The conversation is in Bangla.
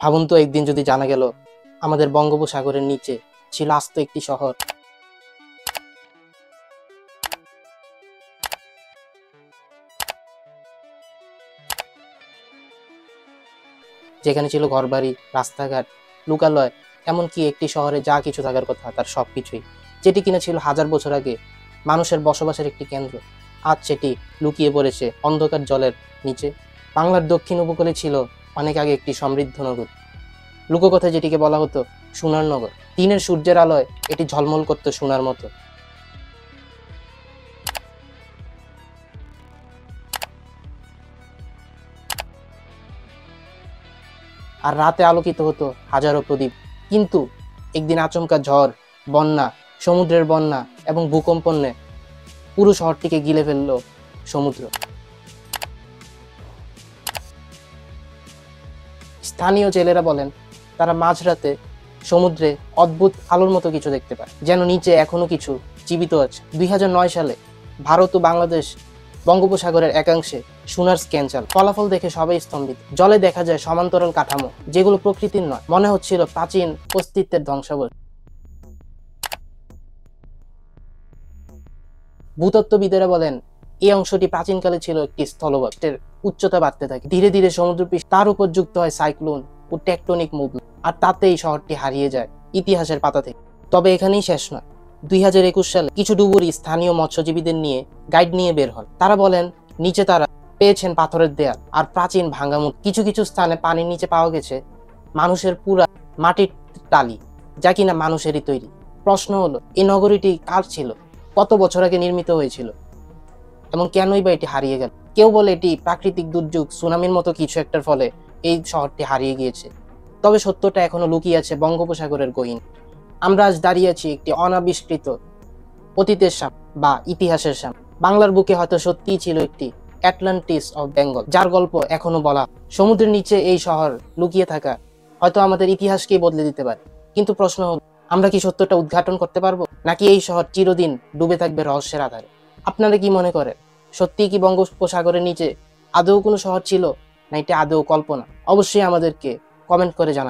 ভাবুন তো একদিন যদি জানা গেল আমাদের বঙ্গোপসাগরের নিচে ছিল আস্ত একটি শহর, যেখানে ছিল ঘরবাড়ি, রাস্তাঘাট, লোকালয়, এমনকি একটি শহরে যা কিছু থাকার কথা তার সবকিছুই, যেটি কিনা ছিল হাজার বছর আগে মানুষের বসবাসের একটি কেন্দ্র, আজ সেটি লুকিয়ে পড়েছে অন্ধকার জলের নিচে। বাংলার দক্ষিণ উপকূলে ছিল অনেক আগে একটি সমৃদ্ধ নগর, লোককথা যেটিকে বলা হতো সোনার নগর। দিনের সূর্যের আলোয় এটি ঝলমল করতো সোনার মতো। আর রাতে আলোকিত হতো হাজারো প্রদীপ। কিন্তু একদিন আচমকা ঝড়, বন্যা, সমুদ্রের বন্যা এবং ভূকম্পনে পুরো শহরটিকে গিলে ফেলল সমুদ্র। স্থানীয় জেলেরা বলেন তারা মাঝরাতে সমুদ্রে অদ্ভুত আলোর মতো কিছু দেখতে পায়, যেন নিচে এখনো কিছু জীবিত আছে। 2009 সালে ভারত ও বাংলাদেশ বঙ্গোপসাগরের একাংশে সোনার স্ক্যান চাল। ফলাফল দেখে সবাই স্তম্ভিত। জলে দেখা যায় সমান্তরাল কাঠামো, যেগুলো প্রকৃতির নয়, মনে হচ্ছিল প্রাচীন অস্তিত্বের ধ্বংসাবশেষ। ভূতত্ত্ববিদেরা বলেন এই অংশটি প্রাচীনকালে ছিল একটি স্থলভাগ। উচ্চতা বাড়তে থাকে, ধীরে ধীরে সমুদ্রপৃষ্ঠ, তার উপর যুক্ত হয় সাইক্লোন ও টেকটনিক মুভমেন্ট, আর তাতেই শহরটি হারিয়ে যায় ইতিহাসের পাতা থেকে। তবে এখানেই শেষ নয়। 2021 সালে কিছু ডুবুরি স্থানীয় মৎস্যজীবীদের নিয়ে গাইড নিয়ে বের হন। তারা বলেন নিচে তারা পেয়েছেন পাথরের দেয়াল আর প্রাচীন ভাঙা মূর্তি। কিছু কিছু স্থানে পানির নিচে পাওয়া গেছে মানুষের পুরা মাটির টালি, যা কিনা মানুষেরই তৈরি। প্রশ্ন হলো এই নগরীটি কার ছিল, কত বছর আগে নির্মিত হয়েছিল এবং কেনই বা এটি হারিয়ে গেল? কেউ বলে এটি প্রাকৃতিক দুর্যোগ, সুনামির মতো কিছু একটার ফলে এই শহরটি হারিয়ে গিয়েছে। তবে সত্যটা এখনো লুকিয়ে আছে বঙ্গোপসাগরের গহীনে। আমরা আজ দাঁড়িয়ে আছি একটি অনাবিষ্কৃত অতীতের সামনে বা ইতিহাসের সামনে। বাংলার বুকে হয়তো সত্যিই ছিল একটি অ্যাটলান্টিস অফ বেঙ্গল, যার গল্প এখনো বলা। সমুদ্রের নিচে এই শহর লুকিয়ে থাকা হয়তো আমাদের ইতিহাসকেই বদলে দিতে পারে। কিন্তু প্রশ্ন হলো, আমরা কি সত্যটা উদ্ঘাটন করতে পারবো, নাকি এই শহর চিরদিন ডুবে থাকবে রহস্যের আধারে? আপনারা কি মনে করেন, সত্যিই কি বঙ্গোপসাগরের নিচে আদৌ কোনো শহর ছিল, না এটা আদৌ কল্পনা? অবশ্যই আমাদেরকে কমেন্ট করে জানাবেন।